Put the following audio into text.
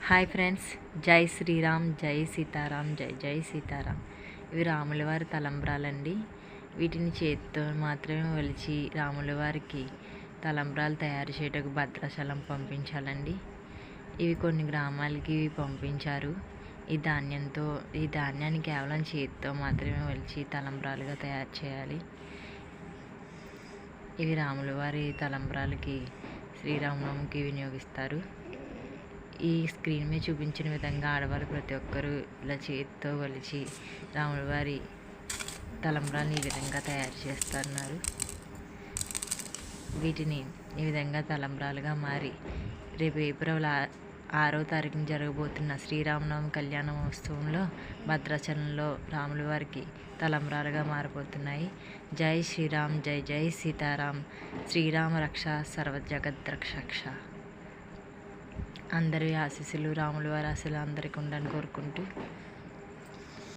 Hi friends, జై శ్రీరామ్, జై సీతారాం, జై జై సీతారాం. ఇవి రాముల వారి తలంబ్రాలండి. వీటిని చేతితో మాత్రమే ఒలిచి రాముల వారికి తలంబ్రాలు తయారు చేయటకు భద్రాచలం పంపించాలండి. ఇవి కొన్ని గ్రామాలకి పంపించారు. ఈ ధాన్యాన్ని కేవలం చేతితో మాత్రమే ఒలిచి తలంబ్రాలుగా తయారు చేయాలి. ఇవి రాముల వారి తలంబ్రాలకి శ్రీరామనవమికి వినియోగిస్తారు. ఈ స్క్రీన్ మీద చూపించిన విధంగా ఆడవారు ప్రతి ఒక్కరూ ఇలా చేతితో ఒలిచి రాముల వారి తలంబ్రాలను ఈ విధంగా తయారు చేస్తున్నారు. వీటిని ఈ విధంగా తలంబ్రాలుగా మారి రేపు ఏప్రిల్ 6వ తారీఖున జరగబోతున్న శ్రీరామనవమి కళ్యాణ మహోత్సవంలో భద్రాచలంలో రాముల వారికి తలంబ్రాలుగా మారిపోతున్నాయి. జై శ్రీరామ్, జై జై సీతారాం. శ్రీరామ రక్ష, సర్వజగద్రక్ష. అందరి ఆశీస్సులు, రాముల వారి ఆశీస్సులు అందరికీ ఉండాలని కోరుకుంటూ